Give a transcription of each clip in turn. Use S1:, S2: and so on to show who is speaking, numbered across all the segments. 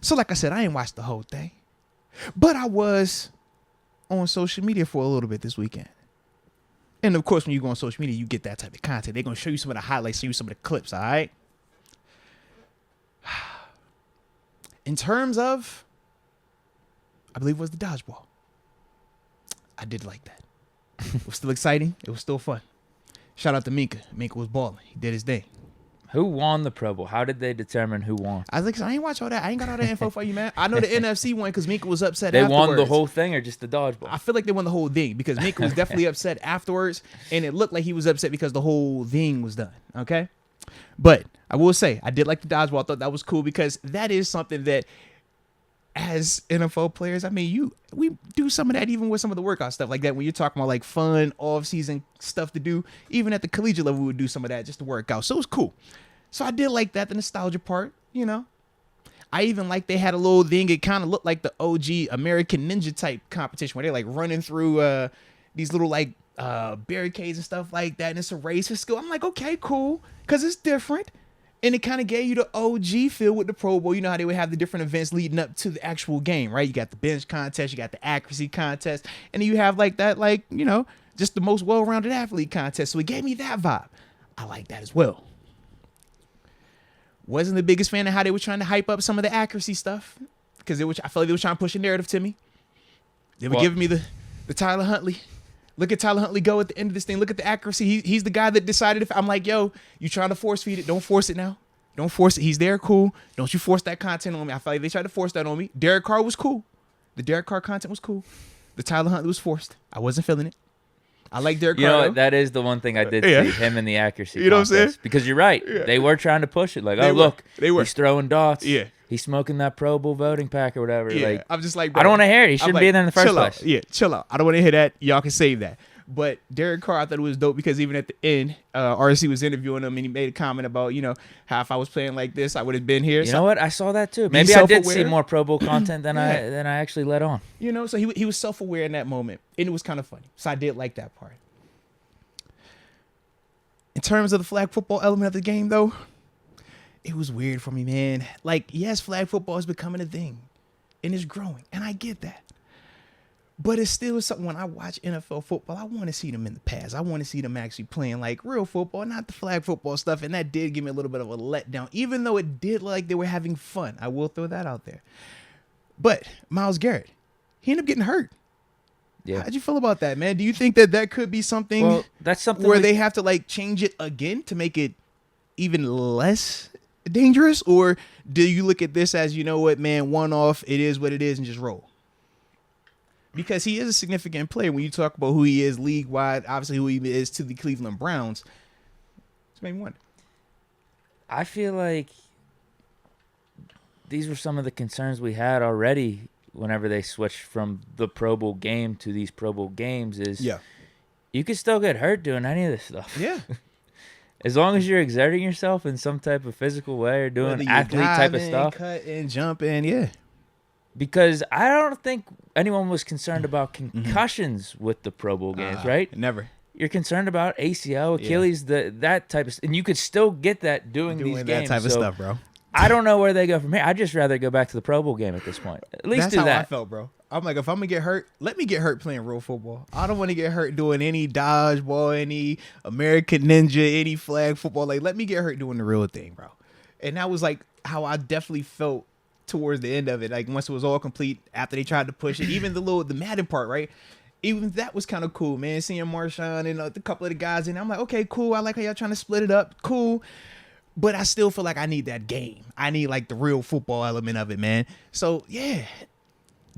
S1: So like I said, I ain't watched the whole thing. But I was on social media for a little bit this weekend. And of course, when you go on social media, you get that type of content. They're going to show you some of the highlights, show you some of the clips, all right? In terms of, I believe it was the dodgeball. I did like that. It was still exciting. It was still fun. Shout out to Minka. Minka was balling. He did his thing.
S2: Who won the Pro Bowl? How did they determine who won?
S1: I was like, I ain't watch all that. I ain't got all that info for you, man. I know the NFC won because Minka was upset
S2: They
S1: afterwards.
S2: won the whole thing or just the dodgeball?
S1: I feel like they won the whole thing because Minka was definitely upset afterwards, and it looked like he was upset because the whole thing was done, okay? But I will say, I did like the dodgeball. I thought that was cool because that is something that, as NFL players, I mean, we do some of that even with some of the workout stuff like that. When you're talking about like fun off-season stuff to do, even at the collegiate level, we would do some of that just to work out. So it was cool. So I did like that, the nostalgia part, you know. I even like they had a little thing. It kind of looked like the OG American Ninja type competition where they're like running through these little like barricades and stuff like that. And it's a race for skill. I'm like, okay, cool, because it's different. And it kind of gave you the OG feel with the Pro Bowl. You know how they would have the different events leading up to the actual game, right? You got the bench contest, you got the accuracy contest, and then you have like that, like, you know, just the most well-rounded athlete contest. So it gave me that vibe. I like that as well. Wasn't the biggest fan of how they were trying to hype up some of the accuracy stuff because I felt like they were trying to push a narrative to me. They were giving me the Tyler Huntley. Look at Tyler Huntley go at the end of this thing. Look at the accuracy. He's the guy that decided if I'm like, yo, you trying to force feed it. Don't force it now. Don't force it. He's there. Cool. Don't you force that content on me. I felt like they tried to force that on me. Derek Carr was cool. The Derek Carr content was cool. The Tyler Huntley was forced. I wasn't feeling it. I like Derek Carr.
S2: You know what? That is the one thing I did see, him and the accuracy.
S1: You know what I'm saying?
S2: Because you're right.
S1: Yeah.
S2: They were trying to push it. Like,
S1: they were.
S2: He's throwing dots.
S1: Yeah.
S2: He's smoking that Pro Bowl voting pack or whatever.
S1: Yeah.
S2: Like,
S1: I'm just like, bro,
S2: I don't want to hear it. He shouldn't be in there in the first place.
S1: Yeah, chill out. I don't want to hear that. Y'all can save that. But Derek Carr, I thought it was dope because even at the end, RC was interviewing him and he made a comment about, you know, how if I was playing like this, I would have been here.
S2: You know what? I saw that too. Maybe I did see more Pro Bowl content than I actually let on.
S1: You know, so he was self-aware in that moment, and it was kind of funny. So I did like that part. In terms of the flag football element of the game, though, it was weird for me, man. Like, yes, flag football is becoming a thing, and it's growing, and I get that. But it's still something when I watch NFL football, I want to see them in the past. I want to see them actually playing like real football, not the flag football stuff. And that did give me a little bit of a letdown, even though it did look like they were having fun. I will throw that out there. But Myles Garrett, he ended up getting hurt.
S2: Yeah.
S1: How'd you feel about that, man? Do you think that could be something,
S2: that's something
S1: where they have to like change it again to make it even less dangerous? Or do you look at this as, you know what, man, one off, it is what it is, and just roll? Because he is a significant player when you talk about who he is league-wide, obviously who he is to the Cleveland Browns. It's made me wonder.
S2: I feel like these were some of the concerns we had already whenever they switched from the Pro Bowl game to these Pro Bowl games is you could still get hurt doing any of this stuff.
S1: Yeah.
S2: As long as you're exerting yourself in some type of physical way or doing athlete type of stuff.
S1: Cutting, jumping, yeah.
S2: Because I don't think anyone was concerned about concussions with the Pro Bowl games, right?
S1: Never.
S2: You're concerned about ACL, Achilles, that type of stuff. And you could still get that doing these games.
S1: That type of stuff, bro.
S2: I don't know where they go from here. I'd just rather go back to the Pro Bowl game at this point. At least
S1: That's
S2: do
S1: how
S2: that.
S1: I felt, bro. I'm like, if I'm going to get hurt, let me get hurt playing real football. I don't want to get hurt doing any dodgeball, any American Ninja, any flag football. Like, let me get hurt doing the real thing, bro. And that was like how I definitely felt towards the end of it. Like once it was all complete, after they tried to push it, even the Madden part, right? Even that was kind of cool, man. Seeing Marshawn and a couple of the guys in, I'm like, okay, cool. I like how y'all trying to split it up. Cool. But I still feel like I need that game. I need like the real football element of it, man. So yeah.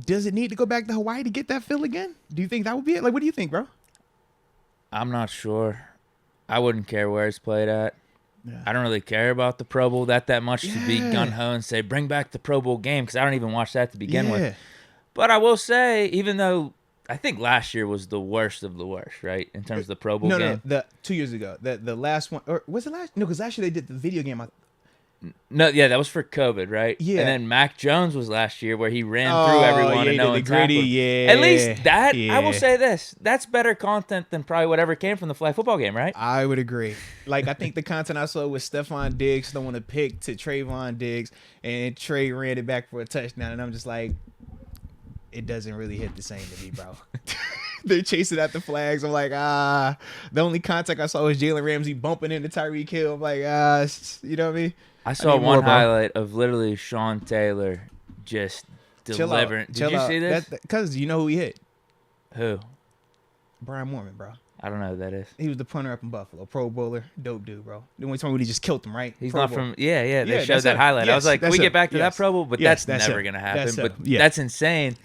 S1: Does it need to go back to Hawaii to get that feel again? Do you think that would be it? Like, what do you think, bro?
S2: I'm not sure. I wouldn't care where it's played at.
S1: Yeah.
S2: I don't really care about the Pro Bowl that much to be gung-ho and say, bring back the Pro Bowl game, because I don't even watch that to begin with. But I will say, even though I think last year was the worst of the worst, right, in terms of the Pro Bowl game?
S1: No, 2 years ago. The last one, or was it last? No, because last year they did the video game.
S2: No, yeah, that was for COVID, right?
S1: Yeah.
S2: And then Mac Jones was last year where he ran through everyone and no one tackled him.
S1: Yeah.
S2: At least that, I will say this, that's better content than probably whatever came from the flag football game, right?
S1: I would agree. Like, I think the content I saw was Stephon Diggs throwing a pick to Trayvon Diggs, and Trey ran it back for a touchdown, and I'm just like, it doesn't really hit the same to me, bro. They're chasing at the flags. I'm like, the only contact I saw was Jalen Ramsey bumping into Tyreek Hill. I'm like, you know what I mean?
S2: I saw one highlight of literally Sean Taylor just delivering. Did you see this?
S1: Because you know who he hit?
S2: Who?
S1: Brian Mormon, bro.
S2: I don't know who that is.
S1: He was the punter up in Buffalo, Pro Bowler, dope dude, bro. The one time when he just killed him, right?
S2: He's
S1: Pro
S2: not
S1: Bowl.
S2: from. Yeah. They showed that highlight. I was like, we get back to that Pro Bowl, but that's never gonna happen. But that's insane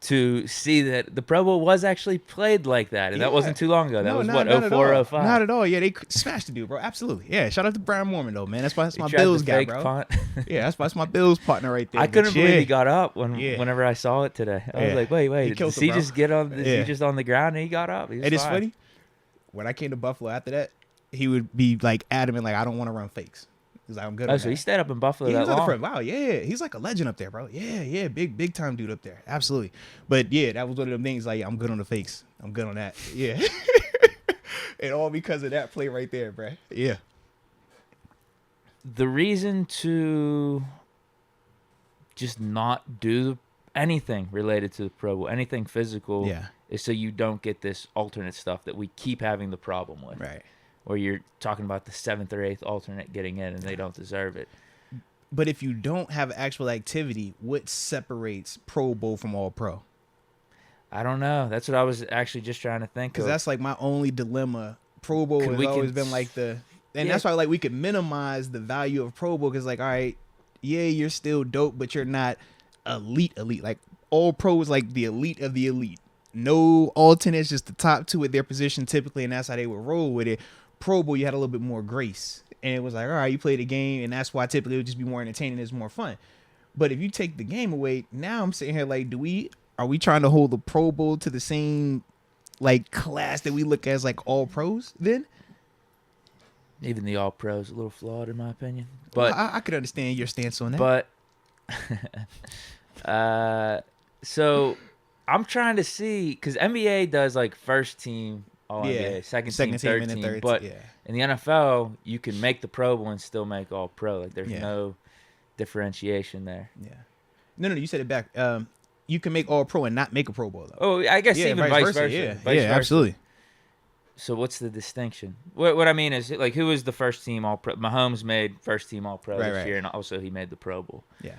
S2: to see that the Pro Bowl was actually played like that, and that wasn't too long ago. That was what 04, 05.
S1: Not at all. Yeah, they smashed the dude, bro. Absolutely. Yeah. Shout out to Brian Mormon though, man. That's my Bills guy, bro. Yeah, that's my Bills partner right there.
S2: I couldn't believe he got up whenever I saw it today. I was like, wait, did he just get on? Is he just on the ground and he got up?
S1: And it's funny. When I came to Buffalo after that, he would be like adamant, like, I don't want to run fakes. He's like, I'm good.
S2: Oh, so he stayed up in Buffalo that long.
S1: Wow, yeah, he's like a legend up there, bro. Yeah, big time dude up there, absolutely. But yeah, that was one of them things. Like, I'm good on the fakes. I'm good on that. Yeah, and all because of that play right there, bro. Yeah.
S2: The reason to just not do anything related to the Pro Bowl, anything physical, is so you don't get this alternate stuff that we keep having the problem with.
S1: Right.
S2: Or you're talking about the 7th or 8th alternate getting in and they don't deserve it.
S1: But if you don't have actual activity, what separates Pro Bowl from All Pro?
S2: I don't know. That's what I was actually just trying to think of.
S1: Because that's like my only dilemma. Pro Bowl has always been like that's why like we could minimize the value of Pro Bowl because like, all right, yeah, you're still dope, but you're not elite. Like All Pro is like the elite of the elite. No alternates, just the top two at their position typically, and that's how they would roll with it. Pro Bowl, you had a little bit more grace. And it was like, all right, you played the game, and that's why typically it would just be more entertaining, it's more fun. But if you take the game away, now I'm sitting here like, are we trying to hold the Pro Bowl to the same like class that we look at as like All Pros then?
S2: Even the All Pros a little flawed in my opinion. But
S1: I could understand your stance on that.
S2: But so I'm trying to see, because NBA does like first team All NBA, second team, third team. But in the NFL, you can make the Pro Bowl and still make All Pro. Like there's no differentiation there.
S1: Yeah. No, you said it back. You can make All Pro and not make a Pro Bowl though.
S2: Oh, I guess even vice versa.
S1: Yeah,
S2: vice versa.
S1: Absolutely.
S2: So what's the distinction? What I mean is, like, who was the first team All Pro? Mahomes made first team All Pro this year, and also he made the Pro Bowl.
S1: Yeah.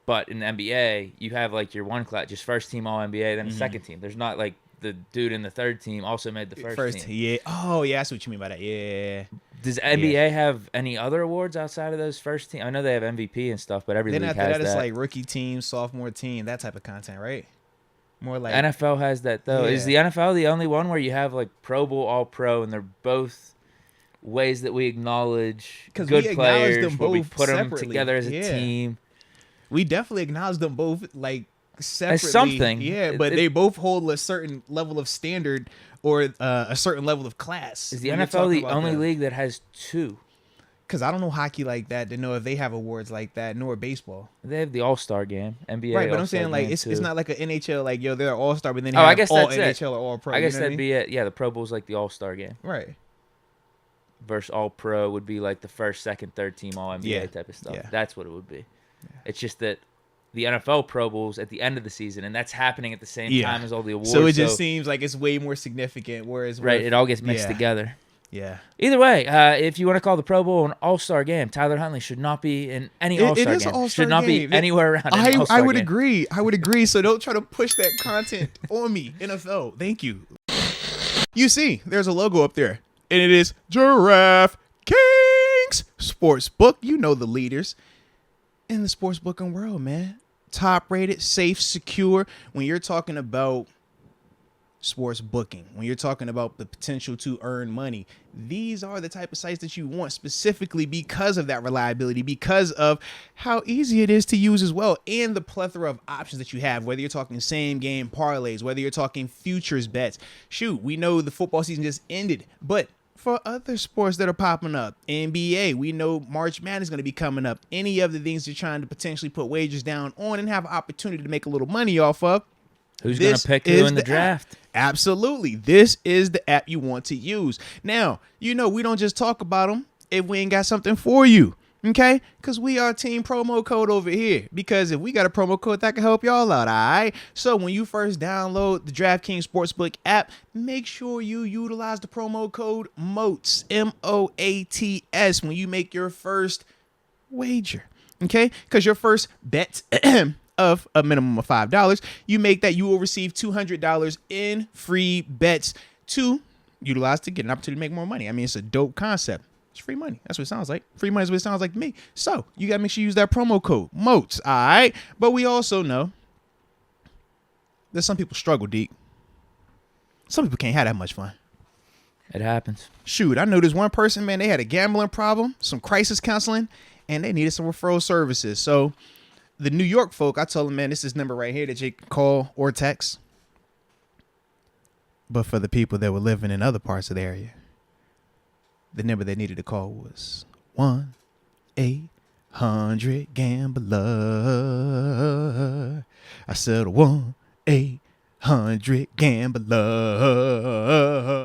S2: But in the NBA, you have like your one class, just first team All NBA, then the second team. There's not like the dude in the third team also made the first team.
S1: Yeah. Oh, yeah. That's what you mean by that. Yeah.
S2: Does NBA have any other awards outside of those first team? I know they have MVP and stuff, but every league has that. Then after that, it's
S1: like rookie team, sophomore team, that type of content, right? More like
S2: NFL has that though. Yeah. Is the NFL the only one where you have like Pro Bowl, All Pro, and they're both ways that we acknowledge good players, where we put them together as a team?
S1: We definitely acknowledge them both like separately.
S2: As something.
S1: Yeah, but they both hold a certain level of standard or a certain level of class.
S2: Is the NFL the only league that has two?
S1: Because I don't know hockey like that to know if they have awards like that, nor baseball.
S2: They have the All-Star game, NBA.
S1: Right, but I'm saying like it's not like an NHL, like they're an All-Star, but then they have
S2: I guess
S1: all
S2: that's
S1: NHL or All Pro.
S2: I guess that'd be it. Yeah, the Pro Bowl's like the All-Star game.
S1: Right.
S2: Versus All Pro would be like the first, second, third team All NBA type of stuff. Yeah. That's what it would be. Yeah. It's just that the NFL Pro Bowl's at the end of the season, and that's happening at the same time as all the awards.
S1: So it just seems like it's way more significant. Whereas
S2: it all gets mixed together.
S1: Yeah.
S2: Either way, if you want to call the Pro Bowl an All-Star game, Tyler Huntley should not be in any All-Star game. Should not be anywhere around.
S1: I would agree. I would agree. So don't try to push that content on me, NFL. Thank you. You see, there's a logo up there, and it is Giraffe Kings Sportsbook. You know the leaders in the sportsbooking world, man. Top rated, safe, secure. When you're talking about sports booking, when you're talking about the potential to earn money, these are the type of sites that you want, specifically because of that reliability, because of how easy it is to use as well, and the plethora of options that you have, whether you're talking same game parlays, whether you're talking futures bets. Shoot, we know the football season just ended, but for other sports that are popping up. NBA, we know March Madness is going to be coming up. Any of the things you're trying to potentially put wagers down on and have an opportunity to make a little money off of.
S2: Who's going to pick who in the draft?
S1: App. Absolutely. This is the app you want to use. Now, we don't just talk about them if we ain't got something for you. Okay? Because we are team promo code over here. Because if we got a promo code that can help y'all out, all right? So when you first download the DraftKings Sportsbook app, make sure you utilize the promo code MOATS, MOATS, when you make your first wager. Okay? Because your first bet of a minimum of $5, you make that, you will receive $200 in free bets to utilize to get an opportunity to make more money. I mean, it's a dope concept. It's free money. That's what it sounds like. Free money is what it sounds like to me. So you got to make sure you use that promo code MOATS. All right. But we also know that some people struggle, Deke. Some people can't have that much fun.
S2: It happens.
S1: Shoot, I know this one person, man, they had a gambling problem, some crisis counseling, and they needed some referral services. So the New York folk, I told them, man, this is number right here that you can call or text. But for the people that were living in other parts of the area, the number they needed to call was 1-800-GAMBLER. I said 1-800-GAMBLER.